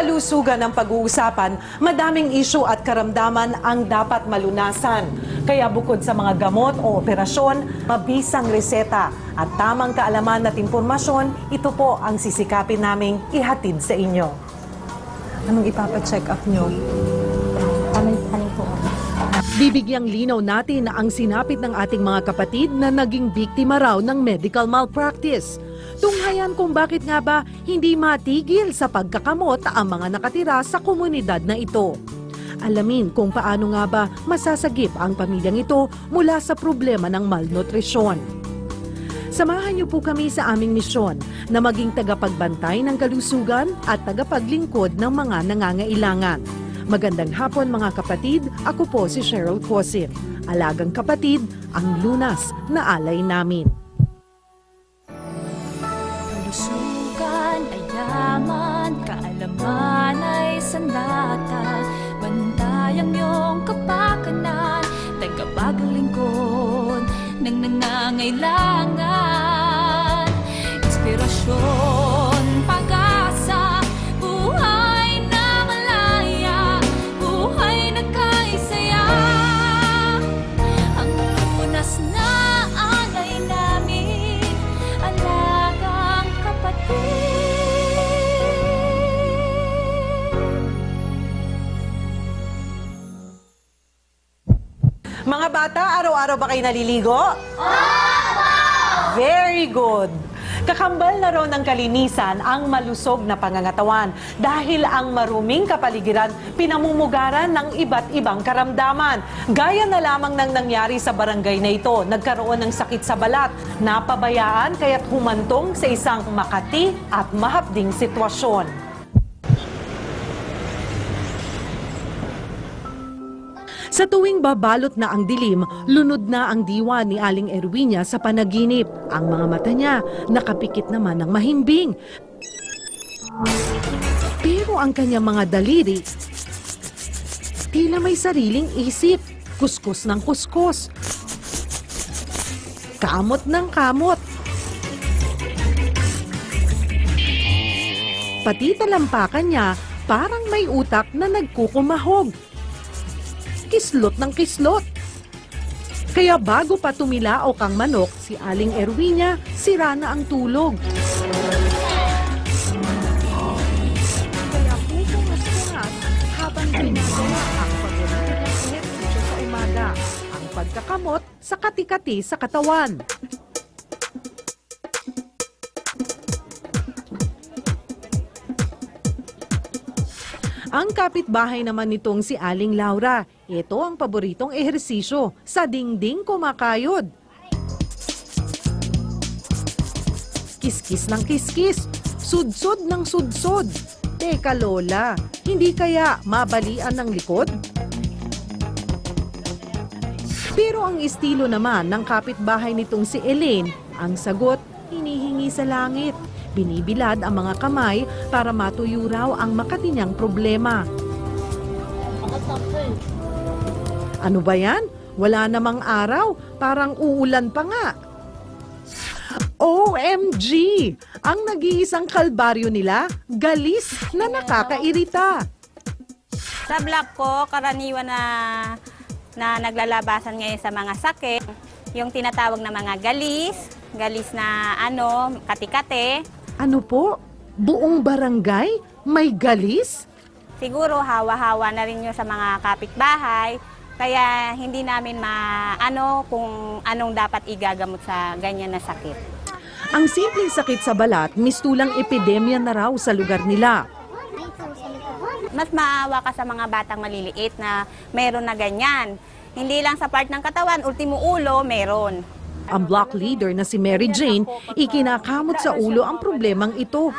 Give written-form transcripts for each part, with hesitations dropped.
kalusugan ang pag-uusapan, madaming isyu at karamdaman ang dapat malunasan. Kaya bukod sa mga gamot o operasyon, mabisang reseta at tamang kaalaman at impormasyon, ito po ang sisikapin naming ihatid sa inyo. Anong ipapacheck up nyo? Ano po? Bibigyang linaw natin ang sinapit ng ating mga kapatid na naging biktima raw ng medical malpractice. Tunghayan kung bakit nga ba hindi matigil sa pagkakamot ang mga nakatira sa komunidad na ito. Alamin kung paano nga ba masasagip ang pamilyang ito mula sa problema ng malnutrisyon. Samahan niyo po kami sa aming misyon na maging tagapagbantay ng kalusugan at tagapaglingkod ng mga nangangailangan. Magandang hapon mga kapatid, ako po si Cheryl Cosim. Alagang kapatid, ang lunas na alay namin. Kalusugan ay yaman, kaalaman ay sandata. Bantay ang iyong kapakanan, tagapaglingkod ng nangangailangan. Inspirasyon, pag-asa, buhay na malaya, buhay na kaisaya. Ang lunas na alay namin, alagang kapatid. Mga bata, araw-araw ba kayo naliligo? Very good! Kakambal na raw ng kalinisan ang malusog na pangangatawan dahil ang maruming kapaligiran pinamumugaran ng iba't ibang karamdaman. Gaya na lamang ng nangyari sa barangay na ito, nagkaroon ng sakit sa balat, napabayaan kaya't humantong sa isang makati at mahapding sitwasyon. Sa tuwing babalot na ang dilim, lunod na ang diwa ni Aling Erwinia sa panaginip. Ang mga mata niya nakapikit naman ng mahimbing. Pero ang kanyang mga daliri, tila may sariling isip, kuskus ng kuskus, kamot ng kamot. Pati talampakan niya parang may utak na nagkukumahog. Kislot ng kislot. Kaya bago pa tumilaok ang manok, si Aling Erwinia, sira na ang tulog. Kaya pupungas-pungas habang ginagawa ang paborito niyang ehersisyo sa umaga, ang pagkakamot sa kati-kati sa katawan. Ang kapitbahay naman nitong si Aling Laura, ito ang paboritong ehersisyo, sa dingding kumakayod. Kiskis ng kiskis, sudsod ng sudsod. Teka Lola, hindi kaya mabalian ng likod? Pero ang estilo naman ng kapitbahay nitong si Elaine, ang sagot, hinihingi sa langit. Binibilad ang mga kamay para matuyo raw ang makatinyang problema. Ano ba yan? Wala namang araw, parang uulan pa nga. OMG! Ang nag-iisang kalbaryo nila, galis na nakakairita. Sa block ko, karaniwan na naglalabasan ngayon sa mga sakit, yung tinatawag na mga galis na kati-kati. Ano po? Buong barangay? May galis? Siguro hawa-hawa na rin yun sa mga kapitbahay, kaya hindi namin kung anong dapat igagamot sa ganyan na sakit. Ang simpleng sakit sa balat, mistulang epidemya na raw sa lugar nila. Mas maawa ka sa mga batang maliliit na meron na ganyan. Hindi lang sa part ng katawan, ultimo ulo, meron. Ang block leader na si Mary Jane, ikinakamot sa ulo ang problemang ito.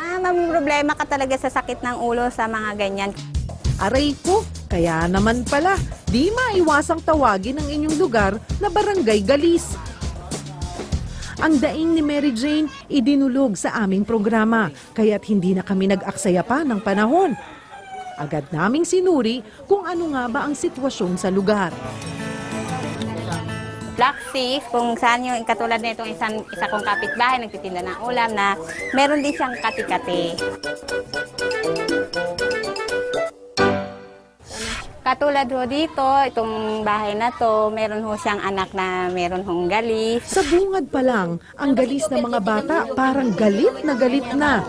Problema ka talaga sa sakit ng ulo sa mga ganyan. Aray ko, kaya naman pala, di maiwasang tawagin ang inyong lugar na Barangay Galis. Ang daing ni Mary Jane idinulog sa aming programa, kaya't hindi na kami nag-aksaya pa ng panahon. Agad naming sinuri kung ano nga ba ang sitwasyon sa lugar. Black Six, kung saan yung katulad na itong isa kong kapitbahay, nagtitinda ng ulam na meron din siyang kati-kati. Katulad ho dito, itong bahay na to, meron ho siyang anak na meron hong galis. Sa bungad pa lang, ang galis ng mga bata parang galit na galit na.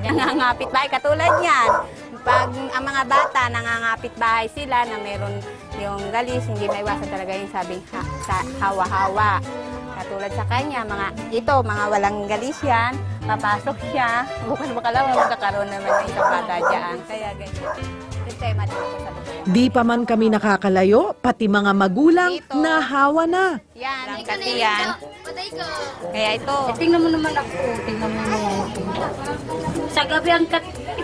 Nangangapit bahay, katulad yan. Pag ang mga bata, nangangapit bahay sila na meron yung galis, hindi maiwasan talaga yung sabing hawa-hawa. Katulad sa kanya, mga walang galis yan, papasok siya, bukas lang magkakaroon naman ng isang bata dyan. Kaya ganyan. Sistema dito sa lugar. Di pa man kami nakakalayo, pati mga magulang Dito. nahawa na. Yan, kasi yan. Kaya ito. Tingnan mo naman ako. Tingnan mo naman ako. Sa gabi ang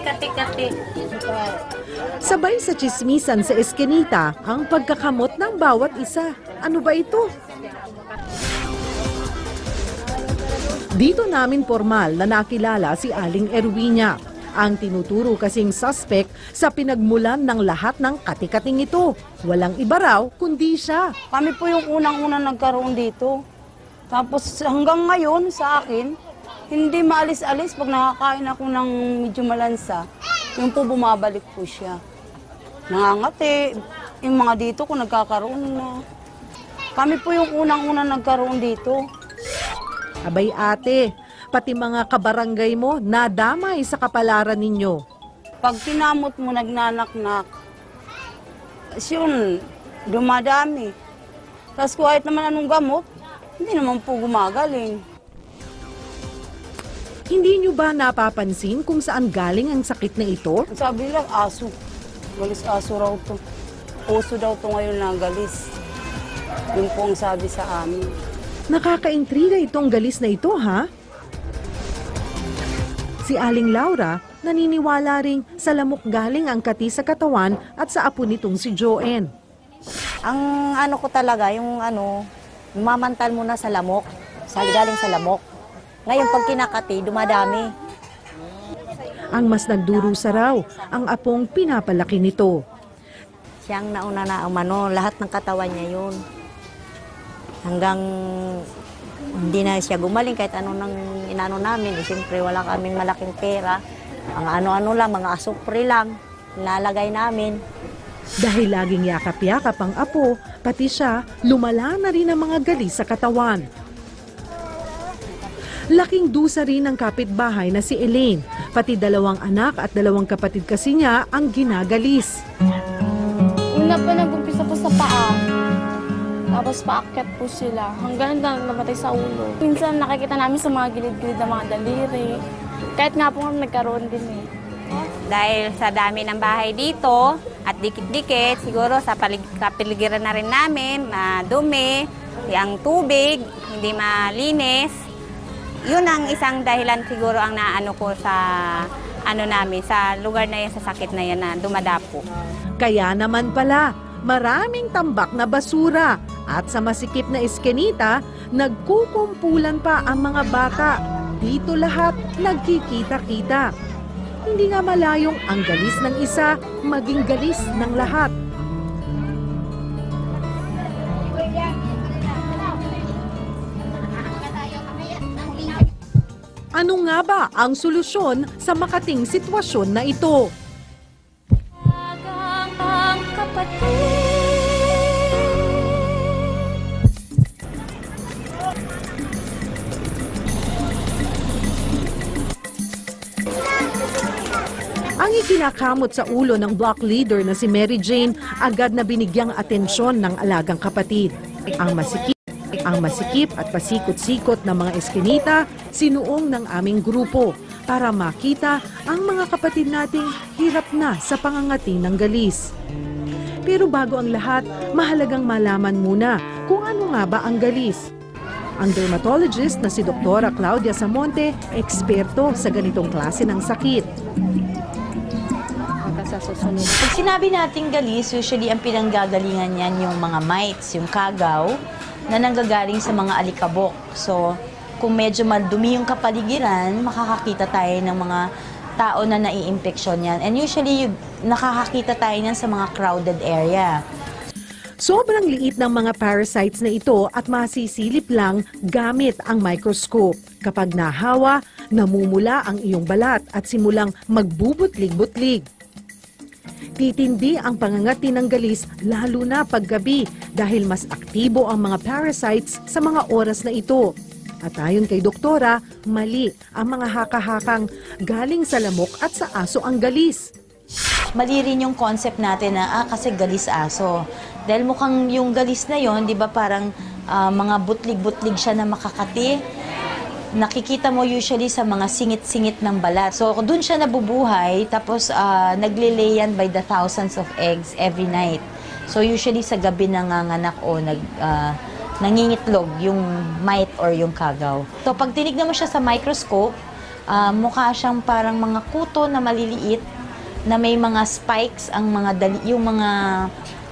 kati-kati. Sabay sa chismisan sa eskinita ang pagkakamot ng bawat isa. Ano ba ito? Dito namin formal na nakilala si Aling Erwinia, ang tinuturo kasing suspect sa pinagmulan ng lahat ng kati-kating ito. Walang iba raw kundi siya. Kami po yung unang-unang nagkaroon dito. Tapos hanggang ngayon sa akin, hindi maalis-alis pag nakakain ako ng medyo malansa. Yung po bumabalik po siya. Nangangati. Yung mga dito kung nagkakaroon na. Kami po yung unang-unang nagkaroon dito. Abay ate, pati mga kabarangay mo nadamay sa kapalaran ninyo. Pag kinamot mo nagnanaknak, yun, dumadami. Tapos kahit naman anong gamot, hindi naman po gumagaling. Hindi nyo ba napapansin kung saan galing ang sakit na ito? Sabi lang, aso. Galis aso raw to. Puso daw to ngayon na galis. Yun po ang sabi sa amin. Nakakaintriga itong galis na ito, ha? Si Aling Laura, naniniwala ring sa lamok galing ang kati sa katawan at sa apo nitong si Joanne. Ang ano ko talaga, yung mamantal muna sa lamok, galing sa lamok. Ngayon, pag kinakati, dumadami. Ang mas nagdurusa raw, ang apong pinapalaki nito. Siyang nauna na umano, lahat ng katawan niya yun. Hanggang hindi na siya gumaling kahit ano nang inano namin. Siyempre, wala kaming malaking pera. Ang ano-ano lang, mga asupre lang, nilalagay namin. Dahil laging yakap-yakap ang apo, pati siya, lumala na rin ang mga galis sa katawan. Laking dusa rin ng kapitbahay na si Elaine, pati 2 anak at 2 kapatid kasi niya ang ginagalis. Una pa nag-umpisa po sa paa. Tapos paakyat po sila hanggang namatay sa ulo. Minsan nakikita namin sa mga gilid-gilid ng mga daliri. Kahit nga po nagkaroon din eh. Dahil sa dami ng bahay dito at dikit-dikit, siguro sa kapiligiran na rin namin, madumi, ang tubig, hindi malinis. Yun ang isang dahilan siguro ang naano ko sa namin, sa lugar na yan, sa sakit na yan na dumadapo. Kaya naman pala, maraming tambak na basura at sa masikip na eskenita, nagkukumpulan pa ang mga bata. Dito lahat nagkikita-kita. Hindi nga malayong ang galis ng isa, maging galis ng lahat. Ano nga ba ang solusyon sa makating sitwasyon na ito? Ang kapatid. Ang ikinakamot sa ulo ng block leader na si Mary Jane agad na binigyang atensyon ng alagang kapatid. Ang masikip at pasikot-sikot ng mga eskinita sinuong ng aming grupo para makita ang mga kapatid nating hirap na sa pangangati ng galis. Pero bago ang lahat, mahalagang malaman muna kung ano nga ba ang galis. Ang dermatologist na si Dr. Claudia Samonte, eksperto sa ganitong klase ng sakit. Pag sinabi nating galis, usually ang pinanggagalingan niyan yung mga mites, yung kagaw, na nanggagaling sa mga alikabok. So, kung medyo madumi yung kapaligiran, makakakita tayo ng mga tao na nai-infeksyon yan. And usually, nakakakita tayo niyan sa mga crowded area. Sobrang liit ng mga parasites na ito at masisilip lang gamit ang microscope. Kapag nahawa, namumula ang iyong balat at simulang magbubutlig-butlig. Titindi ang pangangati ng galis lalo na paggabi dahil mas aktibo ang mga parasites sa mga oras na ito. At ayon kay doktora, mali ang mga haka-hakang galing sa lamok at sa aso ang galis. Mali rin yung concept natin na kasi galis aso. Dahil mukhang yung galis na yon, di ba parang mga butlig-butlig siya na makakati. Nakikita mo usually sa mga singit-singit ng balat. So, doon siya nabubuhay, tapos nagle-layan by the thousands of eggs every night. So, usually sa gabi nanganganak o nangingitlog yung mite or yung kagaw. So, pag tinignan mo siya sa microscope, mukha siyang parang mga kuto na maliliit na may mga spikes yung mga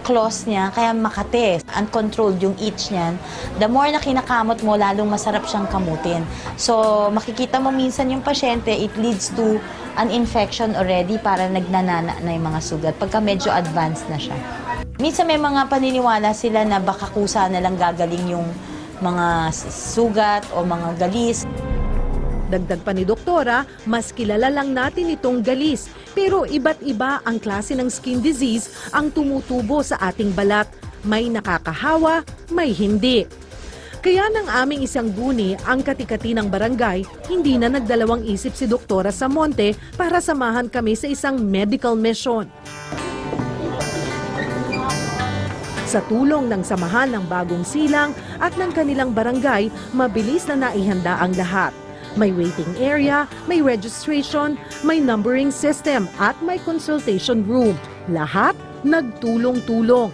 claws niya, kaya makate. Uncontrolled yung itch niyan. The more na kinakamot mo, lalong masarap siyang kamutin. So, makikita mo minsan yung pasyente, it leads to an infection already para nagnanana na yung mga sugat pagka medyo advanced na siya. Minsan may mga paniniwala sila na baka kusa na lang gagaling yung mga sugat o mga galis. Dagdag pa ni doktora, mas kilala lang natin itong galis. Pero iba't iba ang klase ng skin disease ang tumutubo sa ating balat. May nakakahawa, may hindi. Kaya ng aming isang guni, ang katikati ng barangay, hindi na nagdalawang isip si Doktora Samonte para samahan kami sa isang medical mission. Sa tulong ng samahan ng Bagong Silang at ng kanilang barangay, mabilis na naihanda ang lahat. May waiting area, may registration, may numbering system at may consultation room. Lahat nagtulong-tulong.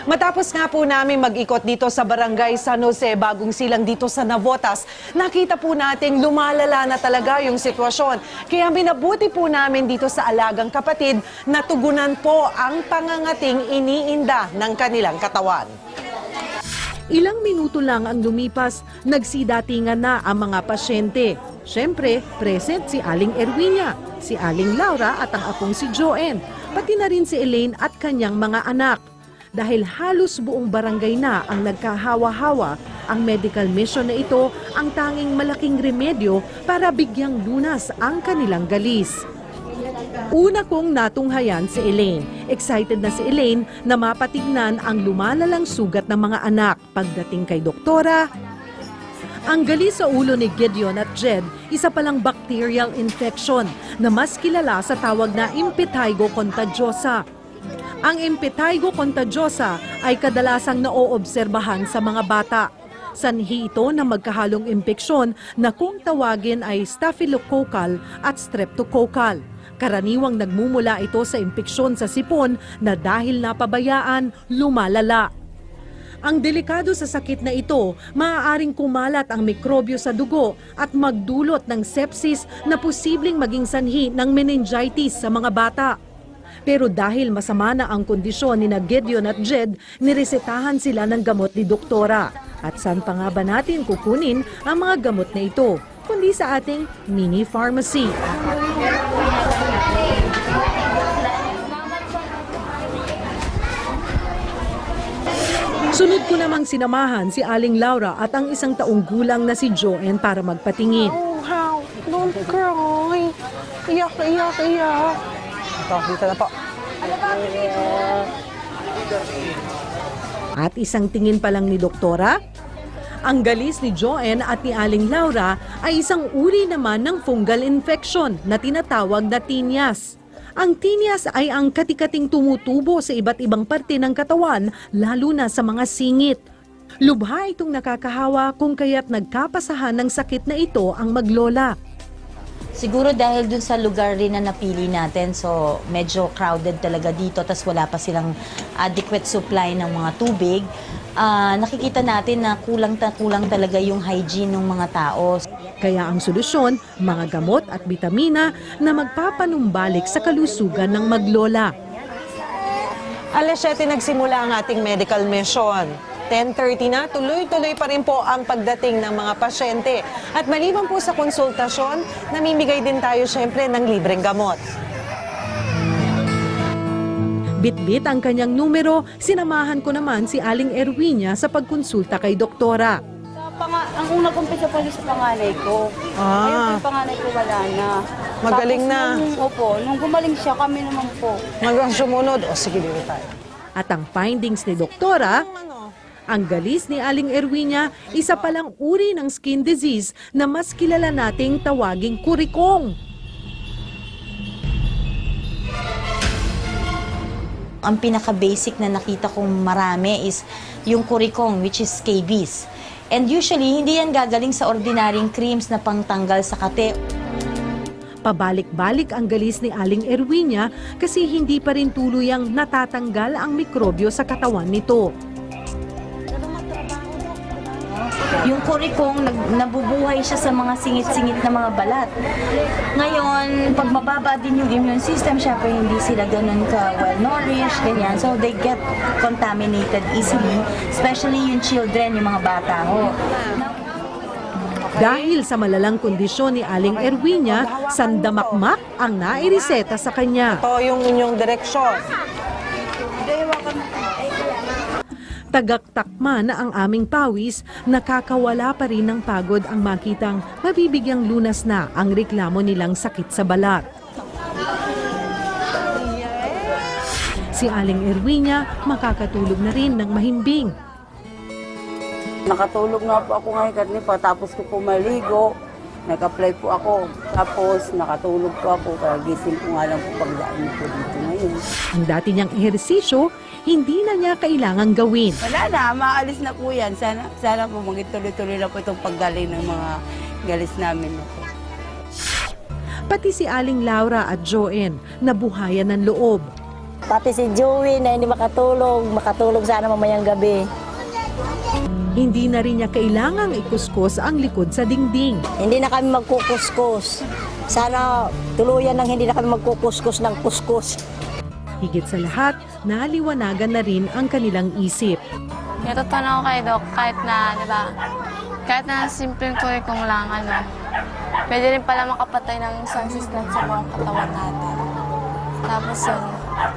Matapos nga po namin mag-ikot dito sa Barangay San Jose, Bagong Silang dito sa Navotas, nakita po natin lumalala na talaga yung sitwasyon. Kaya minabuti po namin dito sa Alagang Kapatid na tugunan po ang pangangating iniinda ng kanilang katawan. Ilang minuto lang ang lumipas, nagsidatingan na ang mga pasyente. Siyempre, present si Aling Erwinia, si Aling Laura at ang apong si Joanne, pati na rin si Elaine at kanyang mga anak. Dahil halos buong barangay na ang nagkahawa-hawa, ang medical mission na ito ang tanging malaking remedyo para bigyang lunas ang kanilang galis. Una kong natunghayan si Elaine. Excited na si Elaine na mapatignan ang lumalalang sugat ng mga anak. Pagdating kay doktora, ang galis sa ulo ni Gideon at Jed, isa palang bacterial infection na mas kilala sa tawag na impetigo contagiosa. Ang impetigo contagiosa ay kadalasang naoobserbahan sa mga bata. Sanhi ito ng magkahalong impeksyon na kung tawagin ay staphylococcal at streptococcal. Karaniwang nagmumula ito sa impeksyon sa sipon na dahil napabayaan, lumalala. Ang delikado sa sakit na ito, maaaring kumalat ang mikrobyo sa dugo at magdulot ng sepsis na posibleng maging sanhi ng meningitis sa mga bata. Pero dahil masama na ang kondisyon ni Gideon at Jed, niresetahan sila ng gamot ni doktora. At saan pa nga ba natin kukunin ang mga gamot na ito? Kundi sa ating mini pharmacy. Sunod ko namang sinamahan si Aling Laura at ang isang taong gulang na si Joanne para magpatingin. Oh, how? Don't cry. Iyak, iyak, iyak. Ito, dito na po. At isang tingin pa lang ni doktora, ang galis ni Joanne at ni Aling Laura ay isang uri naman ng fungal infection na tinatawag na tinnias. Ang tinnias ay ang katikating tumutubo sa iba't ibang parte ng katawan, lalo na sa mga singit. Lubha itong nakakahawa kung kaya't nagkapasahan ng sakit na ito ang maglola. Siguro dahil dun sa lugar rin na napili natin, so medyo crowded talaga dito, tas wala pa silang adequate supply ng mga tubig. Nakikita natin na kulang talaga yung hygiene ng mga tao. Kaya ang solusyon, mga gamot at bitamina na magpapanumbalik sa kalusugan ng maglola. Alas 7 nagsimula ang ating medical mission. 10:30 na, tuloy-tuloy pa rin po ang pagdating ng mga pasyente. At maliban po sa konsultasyon, namimigay din tayo syempre ng libreng gamot. Bit-bit ang kanyang numero, sinamahan ko naman si Aling Erwinia sa pagkonsulta kay doktora. Ang unang kumpisa pa sa panganay ko. Ngayon po yung panganay ko wala na. Magaling Tapos na. Nung gumaling siya, kami naman po. Hanggang sumunod. O sige, dito tayo. At ang findings ni Doktora, ang galis ni Aling Erwinia, isa palang uri ng skin disease na mas kilala nating tawaging kurikong. Ang pinaka-basic na nakita kong marami is yung kurikong, which is scabies. And usually, hindi yan gagaling sa ordinaryong creams na pangtanggal sa kate. Pabalik-balik ang galis ni Aling Erwinia kasi hindi pa rin tuluyang natatanggal ang mikrobyo sa katawan nito. Yung kurikong, nabubuhay siya sa mga singit-singit na mga balat. Ngayon, pag mababa din yung immune system, syempre hindi sila ganun ka well-nourished, ganyan. So they get contaminated easily, especially yung children, yung mga bata ho. Dahil sa malalang kondisyon ni Aling Erwinia, sandamakmak ang naireseta sa kanya. Ito yung inyong direksyon. Tagaktakma na ang aming pawis, nakakawala pa rin ng pagod ang makitang mabibigyang lunas na ang reklamo nilang sakit sa balat. Si Aling Erwinia makakatulog na rin ng mahimbing. Nakatulog nga po ako ngayon kasi patapos ko po maligo. Nag-apply po ako. Tapos nakatulog po ako. Kaya gising ko nga lang po pagdaan po dito ngayon. Ang dati niyang ehersisyo, hindi na niya kailangang gawin. Wala na, maalis na po yan. Sana po magituloy-tuloy na po itong paggaling ng mga galis namin. Pati si Aling Laura at Joanne, nabuhayan ng loob. Pati si Joey na hindi makatulog sana mamayang gabi. Hindi na rin niya kailangang ikuskus ang likod sa dingding. Hindi na kami magkukuskus. Sana tuluyan nang hindi na kami magkukuskus ng kuskus. Higit sa lahat, naliwanagan na rin ang kanilang isip. Natutunan ko kay Doc, kahit na, di ba, kahit na simpleng kurikong lang, pwede rin pala makapatay ng isang system sa buong katawan natin. Tapos yun,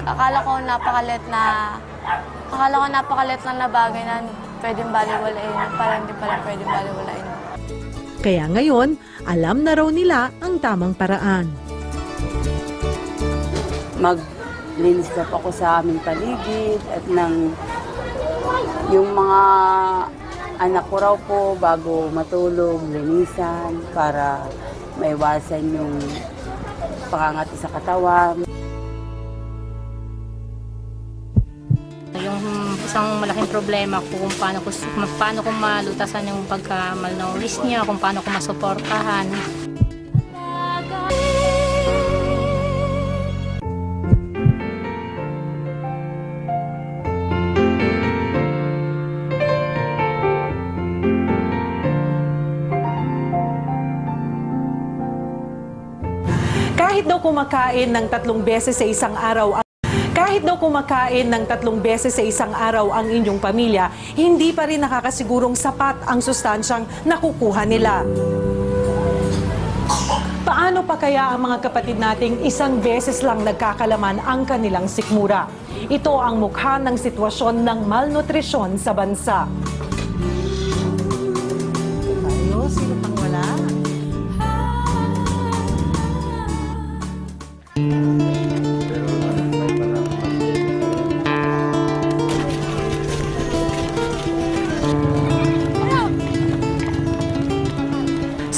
akala ko napakalit lang na bagay na pwedeng baliwalain, parang hindi pala pwedeng baliwalain. Kaya ngayon, alam na raw nila ang tamang paraan. Maglinis na po ako sa aming paligid at yung mga anak ko raw po bago matulog, linisan para maiwasan yung pangangati sa katawan. Yung isang malaking problema ko kung paano ko malutasan yung pagka-malnourished niya, kung paano ko masuportahan. Kahit daw kumakain ng 3 beses sa isang araw ang inyong pamilya, hindi pa rin nakakasigurong sapat ang sustansyang nakukuha nila. Paano pa kaya ang mga kapatid nating 1 beses lang nagkakalaman ang kanilang sikmura? Ito ang mukha ng sitwasyon ng malnutrisyon sa bansa. Sino pang wala?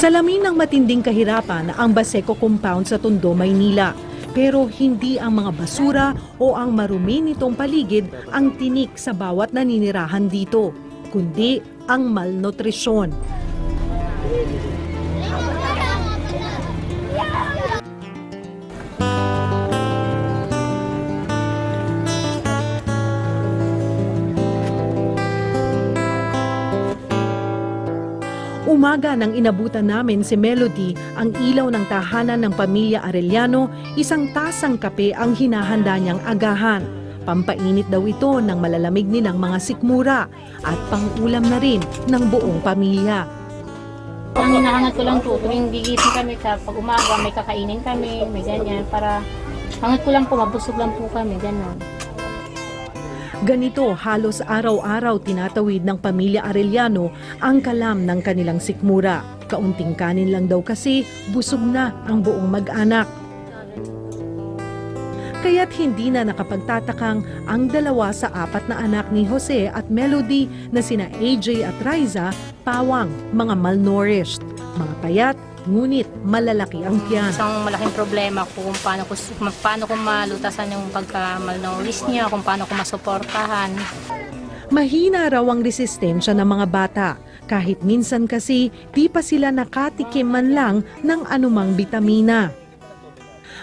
Salamin ng matinding kahirapan ang Baseco Compound sa Tondo, Maynila. Pero hindi ang mga basura o ang marumi nitong paligid ang tinik sa bawat naninirahan dito, kundi ang malnutrisyon. Umaga nang inabutan namin si Melody, ang ilaw ng tahanan ng pamilya Arellano, isang tasang kape ang hinahanda niyang agahan. Pampainit daw ito ng malalamig nilang mga sikmura at pangulam na rin ng buong pamilya. Ang hinahangat ko lang po, tuwing gigising kami pag umaga, may kakainin kami, may ganyan, para hangat ko lang po, mabusog lang po kami, gano'n. Ganito halos araw-araw tinatawid ng pamilya Arellano ang kalam ng kanilang sikmura. Kaunting kanin lang daw kasi busog na ang buong mag-anak. Kaya't hindi na nakapagtatakang ang 2 sa 4 na anak ni Jose at Melody na sina AJ at Riza, pawang, mga malnourished, mga payat, ngunit malalaki ang tiyan. Isang malaking problema ko kung paano ko malutasan yung pagka-malnourished niya, kung paano ko masuportahan. Mahina raw ang resistensya ng mga bata. Kahit minsan kasi di pa sila nakatikim man lang ng anumang bitamina.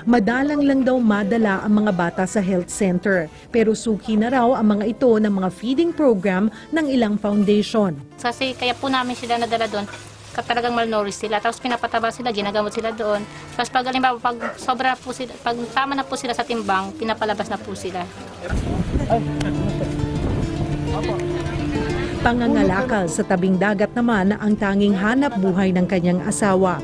Madalang lang daw madala ang mga bata sa health center. Pero suki na raw ang mga ito ng mga feeding program ng ilang foundation. Kasi kaya po namin sila nadala doon, talagang malnourished sila. Tapos pinapataba sila, ginagamot sila doon. Tapos pag halimbawa, pag sobra po sila, pag tama na po sila sa timbang, pinapalabas na po sila. Pangangalakal sa tabing dagat naman ang tanging hanap buhay ng kanyang asawa.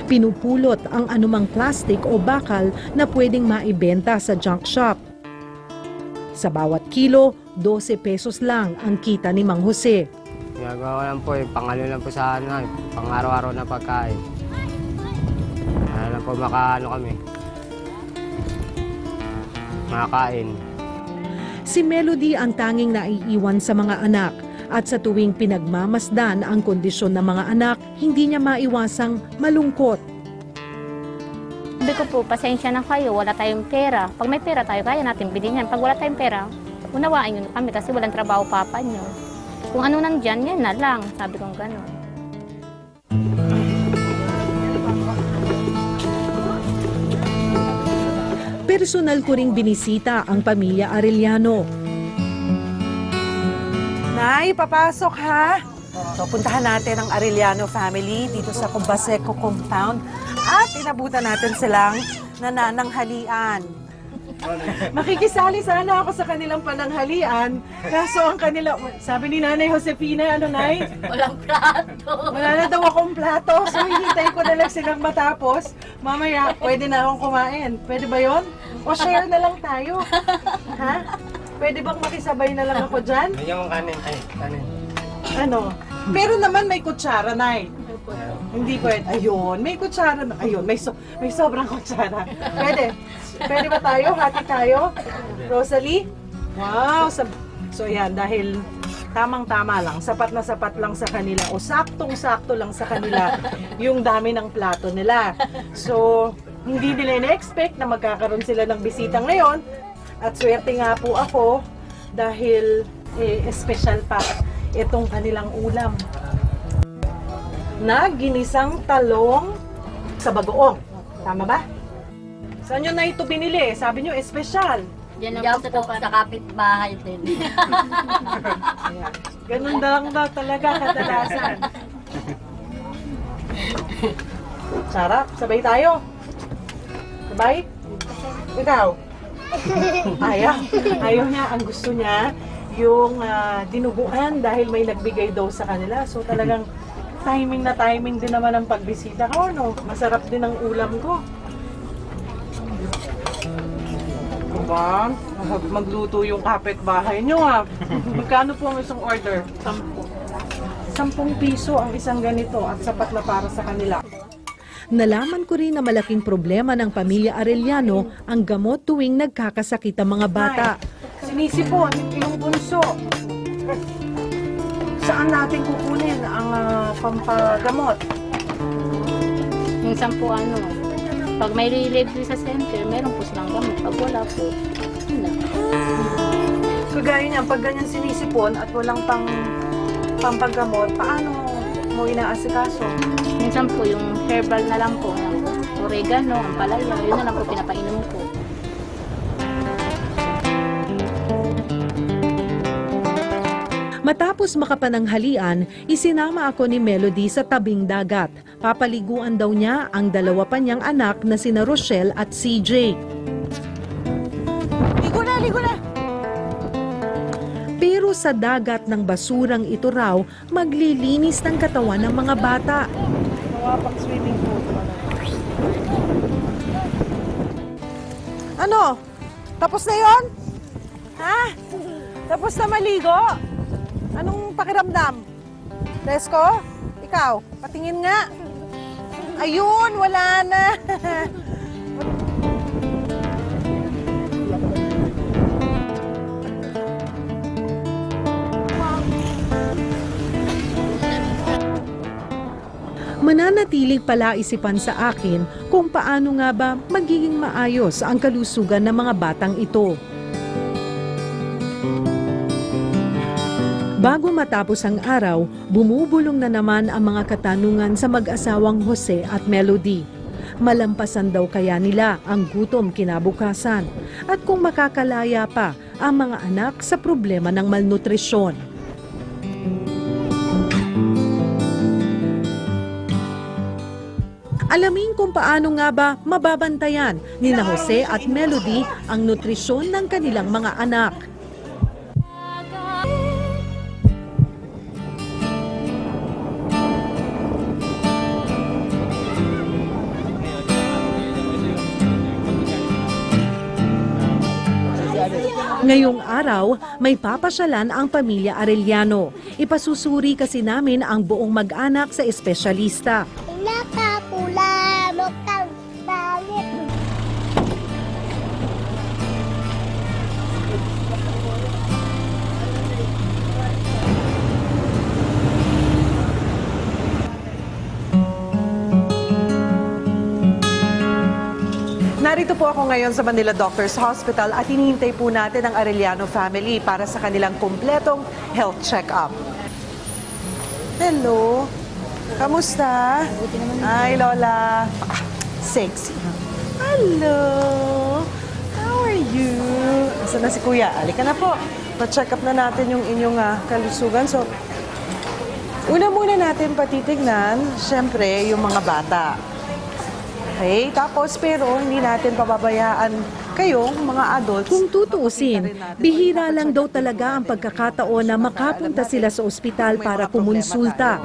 Pinupulot ang anumang plastic o bakal na pwedeng maibenta sa junk shop. Sa bawat kilo, 12 pesos lang ang kita ni Mang Jose. Ginagawa ko lang po pangalo lang po sa pang-araw-araw na pagkain. Para lang po makakain. Si Melody ang tanging naiiwan sa mga anak at sa tuwing pinagmamasdan ang kondisyon ng mga anak, hindi niya maiwasang malungkot. Sabi ko po, pasensya na kayo, wala tayong pera. Pag may pera tayo, kaya natin bilhin yan. Pag wala tayong pera, unawaan nyo kami kasi walang trabaho papa nyo. Kung ano nandyan, yan na lang. Sabi kong gano'n. Personal ko ring binisita ang pamilya Arellano. Nay, papasok ha. So, puntahan natin ang Arellano family dito sa Combaseco compound at inabutan natin silang nanananghalian. Makikisali sana ako sa kanilang pananghalian. Kaso ang kanila, sabi ni Nanay Josefina, ano Nay? Walang plato. Wala na daw akong plato. So hihintay ko na lang silang matapos. Mamaya, pwede na akong kumain. Pwede ba yon? O share na lang tayo. Ha? Pwede bang makisabay na lang ako dyan? Yung kanin. Kanin. Ano? Pero naman may kutsara, Nay. Hindi pwede. Ayun, may kutsara na. Ayun, may sobrang kutsara. Pwede. Pwede ba tayo? Hati tayo? Rosalie? Wow! So yan, dahil tamang-tama lang, sapat na sapat lang sa kanila o saktong-sakto lang sa kanila yung dami ng plato nila. So, hindi nila na-expect na magkakaroon sila ng bisita ngayon. At swerte nga po ako dahil special pa itong kanilang ulam. Na ginisang talong sa bagoong. Tama ba? Saan nyo na ito binili? Sabi nyo, espesyal. Yan po sa kapitbahay din. Ayan. Ganun lang daw talaga kadalasan. Sarap. Sabay tayo. Sabay? Ikaw? Ayaw niya. Ang gusto niya, yung dinuguan dahil may nagbigay daw sa kanila. So talagang timing na timing din naman ang pagbisita ko. No? Masarap din ang ulam ko. Diba? Magluto yung kapitbahay nyo ha. Magkano po ang isang order? 10 piso ang isang ganito at sapat na para sa kanila. Nalaman ko rin na malaking problema ng pamilya Arellano ang gamot tuwing nagkakasakit ang mga bata. Sinisipon, yung bunso. Saan natin kukunin ang pampagamot? Minsan po pag may relief sa center, meron po silang gamot. Pag wala po, wala. Kagaya niyan, pag ganyan sinisipon at walang pampagamot, paano mo inaasikaso? Minsan po yung herbal na lang po, yung oregano, ang palaya, yun na lang po pinapainom ko. Matapos makapananghalian, isinama ako ni Melody sa tabing dagat. Papaliguan daw niya ang 2 pa niyang anak na sina Rochelle at CJ. Ligo na! Pero sa dagat ng basurang ito raw, maglilinis ng katawan ng mga bata. Pang swimming pool. Ano? Tapos na yon? Ha? Tapos na maligo? Anong pakiramdam? Presko? Ikaw? Patingin nga. Ayun, wala na. Mananatiling palaisipan sa akin kung paano nga ba magiging maayos ang kalusugan ng mga batang ito. Bago matapos ang araw, bumubulong na naman ang mga katanungan sa mag-asawang Jose at Melody. Malampasan daw kaya nila ang gutom kinabukasan at kung makakalaya pa ang mga anak sa problema ng malnutrisyon. Alamin kung paano nga ba mababantayan ni na Jose at Melody ang nutrisyon ng kanilang mga anak. Ngayong araw, may papasyalan ang pamilya Arellano. Ipasusuri kasi namin ang buong mag-anak sa espesyalista. Narito po ako ngayon sa Manila Doctors Hospital at hinihintay po natin ang Arellano family para sa kanilang kumpletong health check-up. Hello. Kamusta? Ay, Lola. Sexy. Hello. How are you? Asa na si Kuya? Alika na po. Pa-check up na natin yung inyong kalusugan. So, una muna natin patitignan, syempre, yung mga bata. Okay? Tapos, pero hindi natin pababayaan kayong mga adults. Kung tutuusin, bihira lang daw talaga ang pagkakataon na makapunta sila sa ospital para kumonsulta.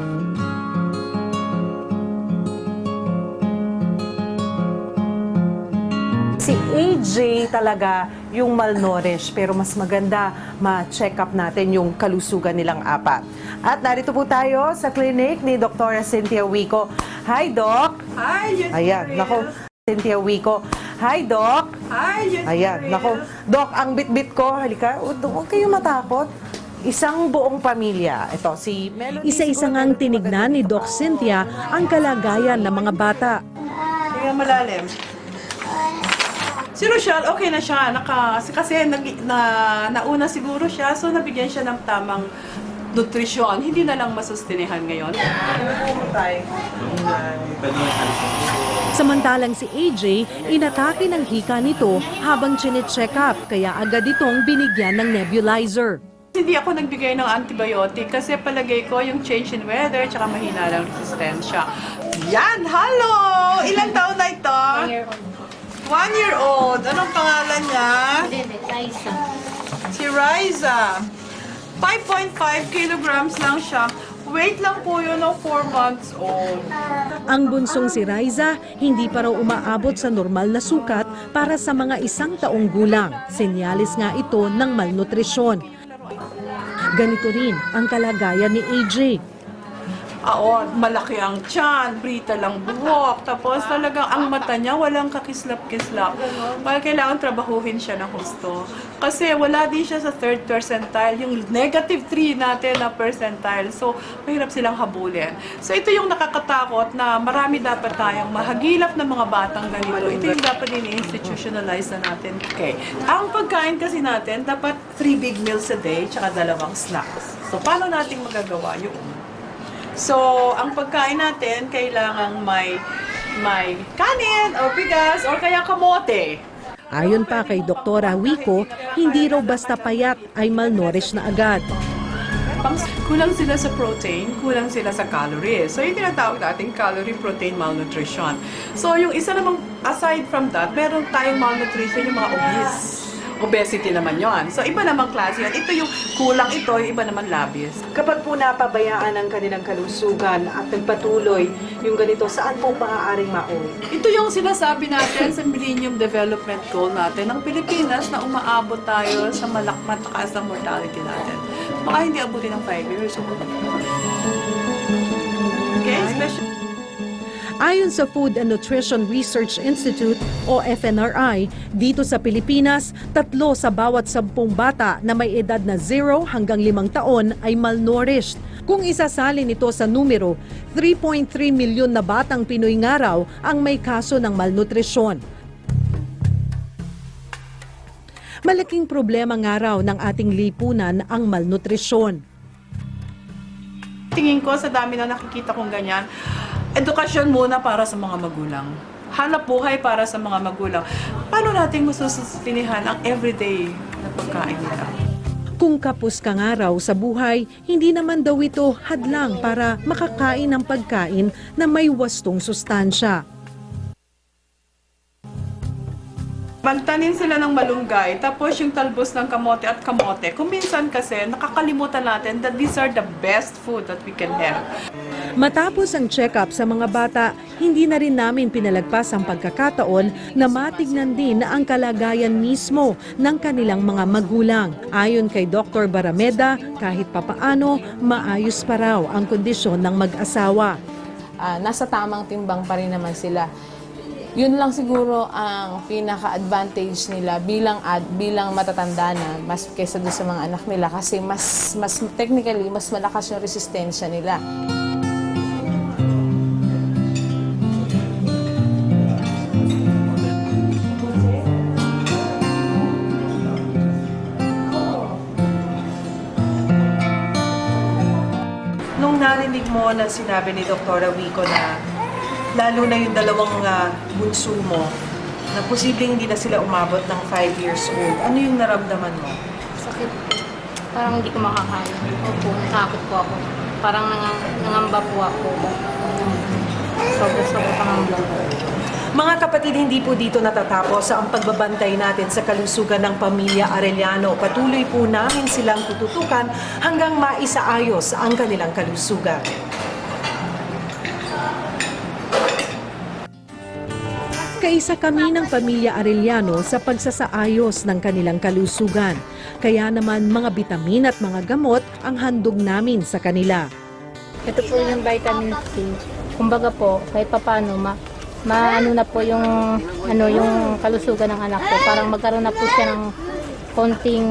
Si AJ talaga yung malnourished, pero mas maganda ma-check up natin yung kalusugan nilang apat. At narito po tayo sa clinic ni Dr. Cynthia Wico. Hi, Doc! Hi, Ayan, nako, Cynthia Wico. Hi, Doc! Hi, Ayan, nako. Doc, ang bit-bit ko, halika, huwag kayong matakot. Isang buong pamilya. Ito, si Melody. Isa-isa ngang tinignan ni Doc Cynthia ang kalagayan ng mga bata. Tingnan malalim. Si Rochelle, okay na siya. Kasi nauna siguro siya, so nabigyan siya ng tamang nutrisyon. Hindi na lang masustinehan ngayon. Samantalang si AJ, inatake ng hika nito habang chine-check up, kaya agad itong binigyan ng nebulizer. Hindi ako nagbigay ng antibiotic kasi palagay ko yung change in weather tsaka mahina lang resistensya. Yan! Hello! Ilang taon na ito? 1 year old. Anong pangalan niya? Liza. Si Riza. 5.5 kilograms lang siya. Weight lang po yun ng 4 months old. Ang bunsong si Riza, hindi pa raw umaabot sa normal na sukat para sa mga 1 taong gulang. Senyalis nga ito ng malnutrisyon. Ganito rin ang kalagayan ni AJ. Malaki ang tiyan, brita lang buhok, tapos talagang ang mata niya walang kakislap-kislap. Kailangan trabahuhin siya ng husto. Kasi wala din siya sa 3rd percentile, yung -3 natin na percentile. So, mahirap silang habulin. So, ito yung nakakatakot na marami dapat tayong mahagilap ng mga batang ganito. Ito yung dapat ini-institutionalize na natin. Okay. Ang pagkain kasi natin, dapat 3 big meals a day, tsaka 2 snacks. So, paano natin magagawa yun? So, ang pagkain natin, kailangang may kanin o bigas o kaya kamote. Ayon pa kay Doktora Wico, hindi raw basta payat ay malnourished na agad. Kulang sila sa protein, kulang sila sa calories. So, yung tinatawag natin calorie-protein malnutrition. So, yung isa namang, aside from that, meron tayong malnutrition yung mga obese. obesity naman yon. So iba naman klase yun. Ito yung kulang ito, yung iba naman labis. Kapag po napabayaan ang kanilang kalusugan at nagpatuloy yung ganito, saan po maaaring mauwi? Ito yung sinasabi natin sa Millennium Development Goal natin ng Pilipinas na umaabot tayo sa mataas na mortality natin. Baka hindi abutin ng 5 years. Okay? Especially Ayon sa Food and Nutrition Research Institute o FNRI, dito sa Pilipinas, 3 sa bawat 10 bata na may edad na 0 hanggang 5 taon ay malnourished. Kung isasalin ito sa numero, 3.3 milyon na batang Pinoy nga raw ang may kaso ng malnutrisyon. Malaking problema nga raw ng ating lipunan ang malnutrisyon. tingin ko sa dami na nakikita kong ganyan, edukasyon muna para sa mga magulang. Hanap buhay para sa mga magulang. Paano natin masusustinihan ang everyday na pagkain nila? Kung kapos ka nga raw sa buhay, hindi naman daw ito hadlang para makakain ng pagkain na may wastong sustansya. Magtanim sila ng malunggay, tapos yung talbos ng kamote at kamote. Kung minsan kasi, nakakalimutan natin that these are the best food that we can have. Matapos ang check-up sa mga bata, hindi na rin namin pinalagpas ang pagkakataon na matignan din ang kalagayan mismo ng kanilang mga magulang. Ayon kay Dr. Barameda, kahit papaano, maayos pa raw ang kondisyon ng mag-asawa. Nasa tamang timbang pa rin naman sila. Yun lang siguro ang pinaka-advantage nila bilang matatanda na mas kaysa doon sa mga anak nila kasi mas technically mas malakas yung resistensya nila. Nung narinig mo na sinabi ni Dr. Wico na lalo na yung dalawang bunso mo, na posibleng hindi na sila umabot ng 5 years old. Ano yung naramdaman mo? Sakit. Parang hindi ko makakain. Opo, natakot po ako. Parang nangamba po ako. Sobra-sobra pangamba. Mga kapatid, hindi po dito natatapos ang pagbabantay natin sa kalusugan ng pamilya Arellano. Patuloy po namin silang tututukan hanggang maisaayos ang kanilang kalusugan. Kaisa kami ng pamilya Arellano sa pagsasaayos ng kanilang kalusugan. Kaya naman mga bitamin at mga gamot ang handog namin sa kanila. Ito po yung vitamin C. Kumbaga po, kahit papano, maano na po yung kalusugan ng anak ko. Parang magkaroon na po siya ng konting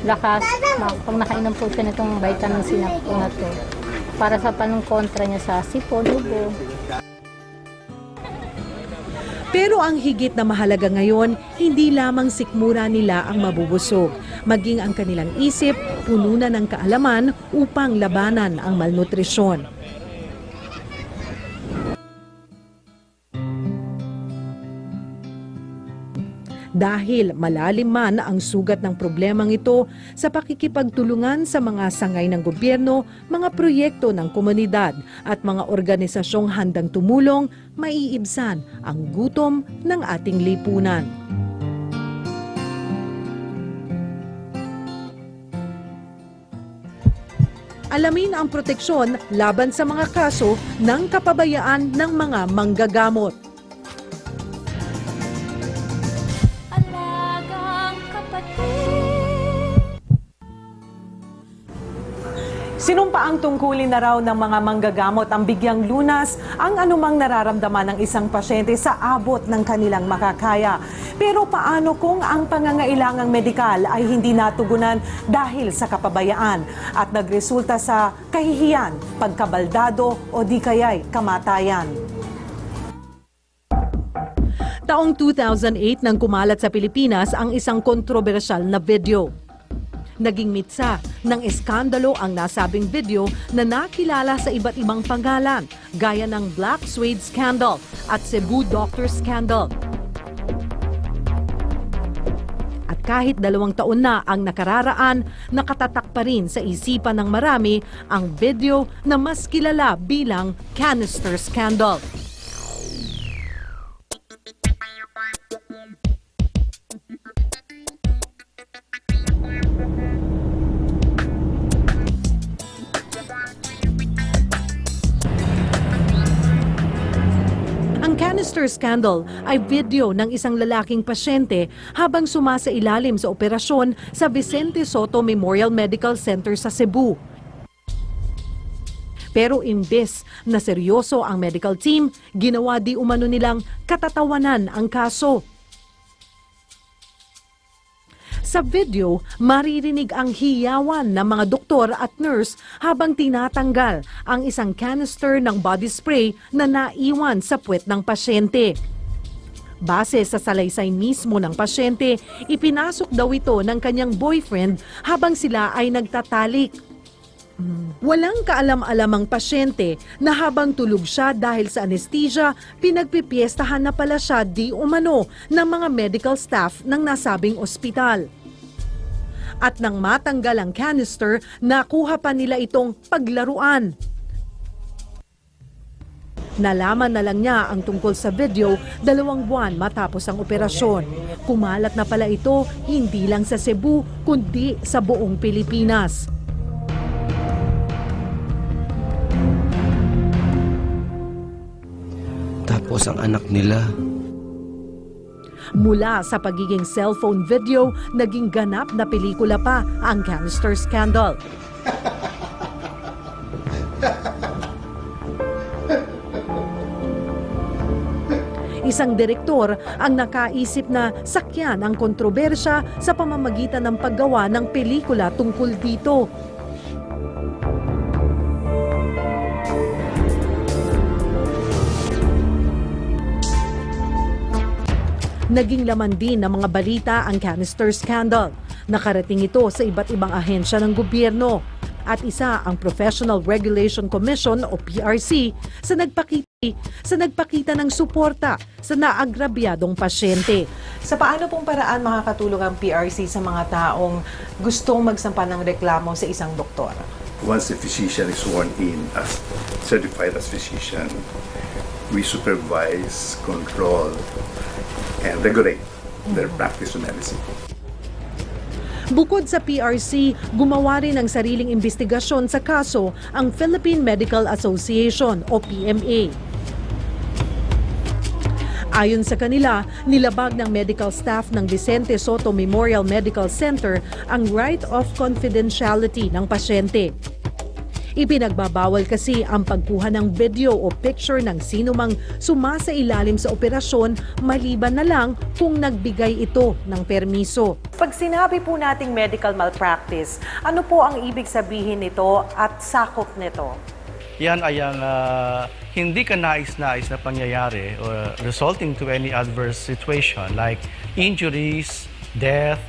lakas. Pag nakainom po siya nitong vitamin C na po na to. Para sa panong kontra niya sa sipon, ubo. Pero ang higit na mahalaga ngayon, hindi lamang sikmura nila ang mabubusog. Maging ang kanilang isip, puno na ng kaalaman upang labanan ang malnutrisyon. Dahil malalim man ang sugat ng problemang ito sa pakikipagtulungan sa mga sangay ng gobyerno, mga proyekto ng komunidad at mga organisasyong handang tumulong, maiibsan ang gutom ng ating lipunan. Alamin ang proteksyon laban sa mga kaso ng kapabayaan ng mga manggagamot. Sinumpa ang tungkulin na raw ng mga manggagamot ang bigyang lunas ang anumang nararamdaman ng isang pasyente sa abot ng kanilang makakaya. Pero paano kung ang pangangailangang medikal ay hindi natugunan dahil sa kapabayaan at nagresulta sa kahihiyan, pagkabaldado o di kaya'y kamatayan? Taong 2008 nang kumalat sa Pilipinas ang isang kontrobersyal na video. Naging mitsa ng eskandalo ang nasabing video na nakilala sa iba't ibang pangalan, gaya ng Black Suede Scandal at Cebu Doctor Scandal. At kahit 2 taon na ang nakararaan, nakatatak pa rin sa isipan ng marami ang video na mas kilala bilang Canister Scandal. canister scandal ay video ng isang lalaking pasyente habang sumasailalim sa operasyon sa Vicente Soto Memorial Medical Center sa Cebu. Pero imbes na seryoso ang medical team, ginawa di umano nilang katatawanan ang kaso. Sa video, maririnig ang hiyawan ng mga doktor at nurse habang tinatanggal ang isang canister ng body spray na naiwan sa puwet ng pasyente. Base sa salaysay mismo ng pasyente, ipinasok daw ito ng kanyang boyfriend habang sila ay nagtatalik. Walang kaalam-alam ang pasyente na habang tulog siya dahil sa anesthesia, pinagpipiestahan na pala siya di umano ng mga medical staff ng nasabing ospital. At nang matanggal ang canister, nakuha pa nila itong paglaruan. Nalaman na lang niya ang tungkol sa video 2 buwan matapos ang operasyon. Kumalat na pala ito hindi lang sa Cebu, kundi sa buong Pilipinas. Tapos ang anak nila. Mula sa pagiging cellphone video, naging ganap na pelikula pa ang canister scandal. Isang direktor ang nakaisip na sakyan ang kontrobersya sa pamamagitan ng paggawa ng pelikula tungkol dito. Naging laman din ng mga balita ang canister scandal. Nakarating ito sa iba't ibang ahensya ng gobyerno. At isa ang Professional Regulation Commission o PRC sa nagpakita ng suporta sa naagrabyadong pasyente. Sa paano pong paraan makakatulong ang PRC sa mga taong gustong magsampa ng reklamo sa isang doktor? Once the physician is sworn in as certified as physician, we supervise, control, and regulate their practice of medicine. Bukod sa PRC, gumawa rin ng sariling investigasyon sa kaso ang Philippine Medical Association o PMA. Ayon sa kanila, nilabag ng medical staff ng Vicente Soto Memorial Medical Center ang right of confidentiality ng pasyente. Ipinagbabawal kasi ang pagkuha ng video o picture ng sino mang sumasailalim sa operasyon maliban na lang kung nagbigay ito ng permiso. Pag sinabi po nating medical malpractice, ano po ang ibig sabihin nito at sakop nito? Yan ay ang hindi ka nais-nais na pangyayari or resulting to any adverse situation like injuries, death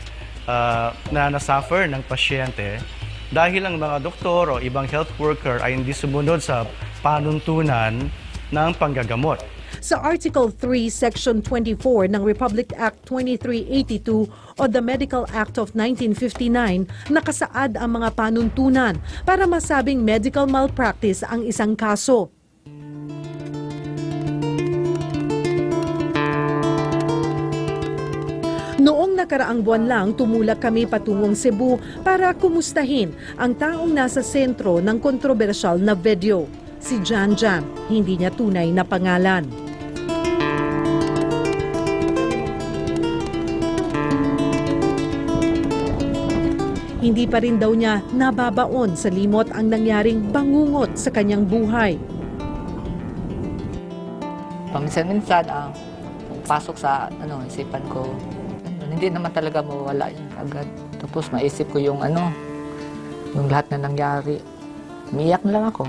na nasuffer ng pasyente dahil ang mga doktor o ibang health worker ay hindi sumunod sa panuntunan ng panggagamot. Sa Article 3, Section 24 ng Republic Act 2382 o the Medical Act of 1959, nakasaad ang mga panuntunan para masabing medical malpractice ang isang kaso. Noong nakaraang buwan lang, tumulak kami patungong Cebu para kumustahin ang taong nasa sentro ng kontrobersyal na video, si Jan Jan, hindi niya tunay na pangalan. Hindi pa rin daw niya nababaon sa limot ang nangyaring bangungot sa kanyang buhay. Paminsan-minsan, pasok sa isipan ko, hindi naman talaga mawala yun agad. Tapos maisip ko yung lahat na nangyari. Umiyak na lang ako.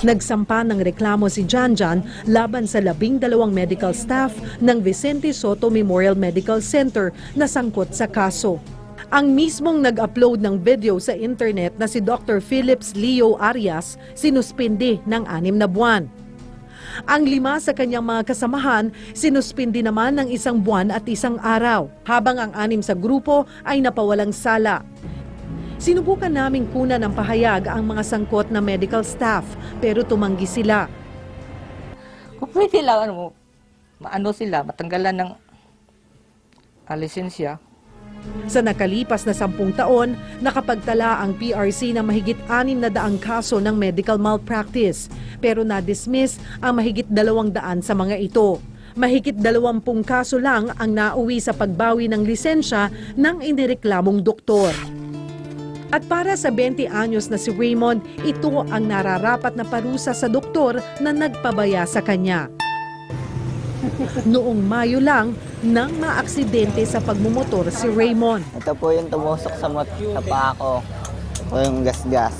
Nagsampa ng reklamo si Jan Jan laban sa 12 medical staff ng Vicente Soto Memorial Medical Center na sangkot sa kaso. Ang mismong nag-upload ng video sa internet na si Dr. Philips Leo Arias sinuspindi ng 6 na buwan. Ang 5 sa kanyang mga kasamahan, sinuspindi naman ng 1 buwan at 1 araw, habang ang 6 sa grupo ay napawalang sala. Sinubukan naming kunan ng pahayag ang mga sangkot na medical staff, pero tumanggi sila. Kung pwede lang, sila, matanggalan ng lisensya, Sa nakalipas na 10 taon, nakapagtala ang PRC ng mahigit 600 kaso ng medical malpractice, pero na-dismiss ang mahigit 200 sa mga ito. Mahigit 20 kaso lang ang nauwi sa pagbawi ng lisensya ng inireklamong doktor. At para sa 20 anyos na si Raymond, ito ang nararapat na parusa sa doktor na nagpabaya sa kanya. Noong Mayo lang, nang maaksidente sa pagmumotor si Raymond. Ito po yung tumusok sa paa ko. Ito po yung gas-gas.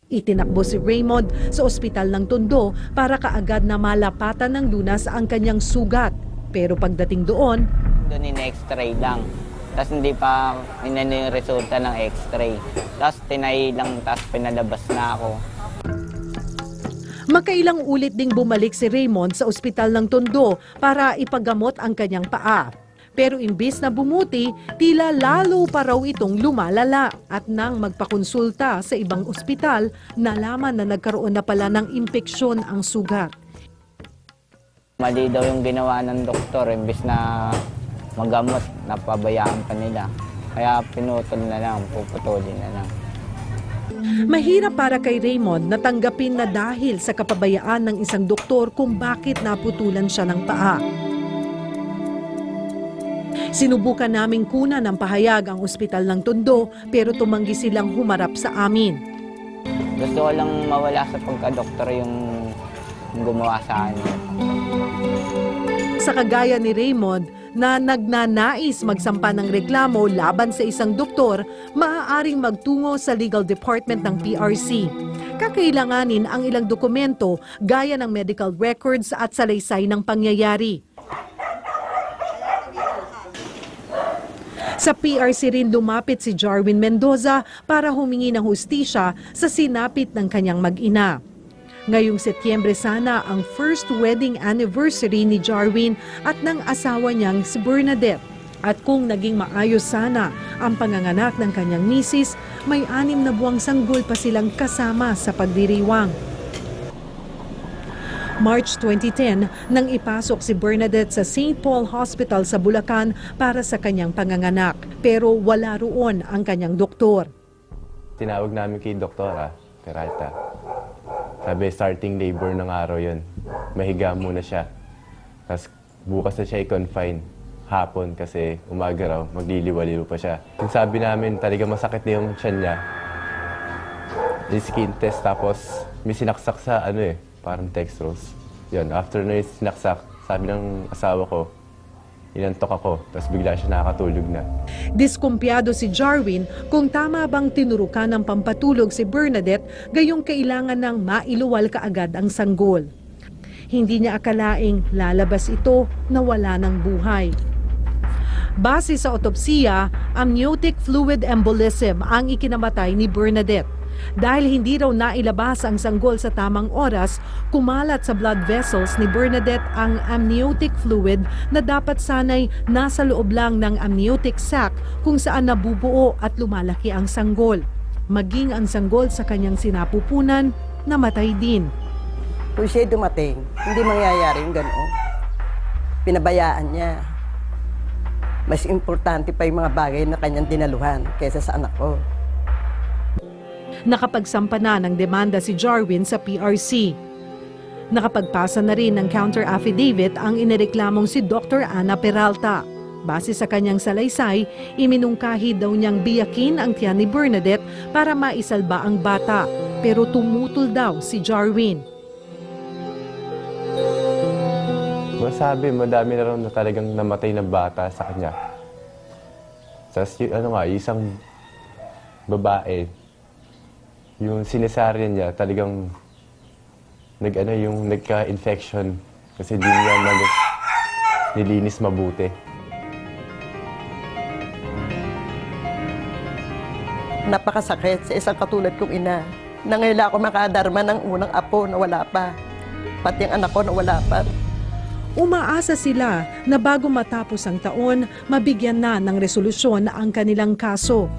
Itinakbo si Raymond sa ospital ng Tondo para kaagad na malapatan ng lunas ang kanyang sugat. Pero pagdating doon, in-x-ray lang. Tapos hindi pa yung resulta ng x-ray. Tapos tinay lang, tapos pinalabas na ako. makailang ulit ding bumalik si Raymond sa ospital ng Tondo para ipagamot ang kanyang paa. Pero imbis na bumuti, tila lalo pa raw itong lumalala. At nang magpakonsulta sa ibang ospital, nalaman na nagkaroon na pala ng impeksyon ang sugat. Mali daw yung ginawa ng doktor, imbis na magamot, napabayaan pa nila. Kaya pinutol na lang, puputulin na lang. Mahirap para kay Raymond na tanggapin na dahil sa kapabayaan ng isang doktor kung bakit naputulan siya ng paa. Sinubukan naming kunan ng pahayag ang ospital ng Tondo pero tumanggi silang humarap sa amin. Gusto ko lang mawala sa pagka-doktor yung gumawa sa akin. Sa kagaya ni Raymond na nagnanais magsampa ng reklamo laban sa isang doktor, maaaring magtungo sa legal department ng PRC. Kakailanganin ang ilang dokumento gaya ng medical records at salaysay ng pangyayari. Sa PRC rin lumapit si Jarwin Mendoza para humingi ng hustisya sa sinapit ng kanyang mag-ina. Ngayong Setyembre sana ang first wedding anniversary ni Jarwin at ng asawa niyang si Bernadette. At kung naging maayos sana ang panganganak ng kanyang misis, may 6 na buwang sanggol pa silang kasama sa pagdiriwang. March 2010, nang ipasok si Bernadette sa St. Paul Hospital sa Bulacan para sa kanyang panganganak. Pero wala roon ang kanyang doktor. Tinawag namin kay Doktora Peralta. Sabi, starting labor ng araw yun. Mahiga muna siya. Tapos bukas na siya i-confine hapon kasi umaga raw, magliliwaliw pa siya. Yung sabi namin, talaga masakit na yung tiyan niya. Yung skin test, tapos may sinaksak sa parang dextrose. Yun, after na yung sinaksak, sabi ng asawa ko, inantok ako, tapos bigla siya nakakatulog na. Diskumpiyado si Jarwin kung tama bang tinurukan ng pampatulog si Bernadette gayong kailangan ng mailuwal kaagad ang sanggol. Hindi niya akalaing lalabas ito na wala ng buhay. Base sa otopsiya, amniotic fluid embolism ang ikinamatay ni Bernadette. Dahil hindi raw nailabas ang sanggol sa tamang oras, kumalat sa blood vessels ni Bernadette ang amniotic fluid na dapat sanay nasa loob lang ng amniotic sac kung saan nabubuo at lumalaki ang sanggol. Maging ang sanggol sa kanyang sinapupunan, namatay din. Kung siya dumating, hindi mangyayari yung gano'n. Pinabayaan niya. Mas importante pa yung mga bagay na kanyang dinaluhan kaysa sa anak ko. Nakapagsampa na ng demanda si Jarwin sa PRC. Nakapagpasa na rin ng counter affidavit ang inireklamong si Dr. Ana Peralta. Base sa kanyang salaysay, iminungkahi daw niyang biyakin ang tiyan ni Bernadette para maisalba ang bata. Pero tumutol daw si Jarwin. Masabi, madami na raw na talagang namatay na bata sa kanya. Tapos isang babae, yung sinesaryan niya talagang nagka-infection kasi di niya nilinis mabuti. Napakasakit sa isang katulad kong ina. Nangailangan ako makadarma ng unang apo na wala pa. Pati ang anak ko na wala pa. Umaasa sila na bago matapos ang taon, mabigyan na ng resolusyon ang kanilang kaso.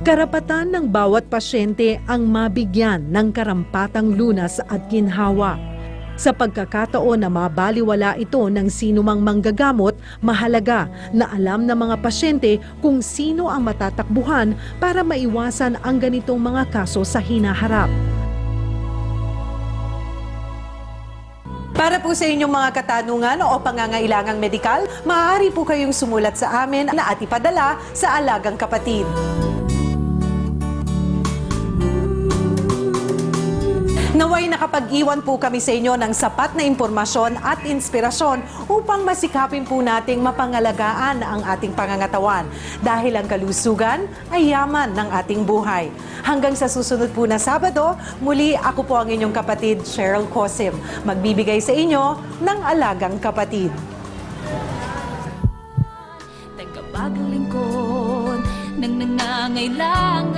Karapatan ng bawat pasyente ang mabigyan ng karampatang lunas at ginhawa. Sa pagkakataon na mabaliwala ito ng sino mang manggagamot, mahalaga na alam ng mga pasyente kung sino ang matatakbuhan para maiwasan ang ganitong mga kaso sa hinaharap. Para po sa inyong mga katanungan o pangangailangang medikal, maaari po kayong sumulat sa amin na at ipadala sa Alagang Kapatid. Naway nakapag-iwan po kami sa inyo ng sapat na impormasyon at inspirasyon upang masikapin po nating mapangalagaan ang ating pangangatawan dahil ang kalusugan ay yaman ng ating buhay. Hanggang sa susunod po na Sabado, muli ako po ang inyong kapatid Cheryl Cosim, magbibigay sa inyo ng Alagang Kapatid. Tagapaglingkod ng nangangailangan.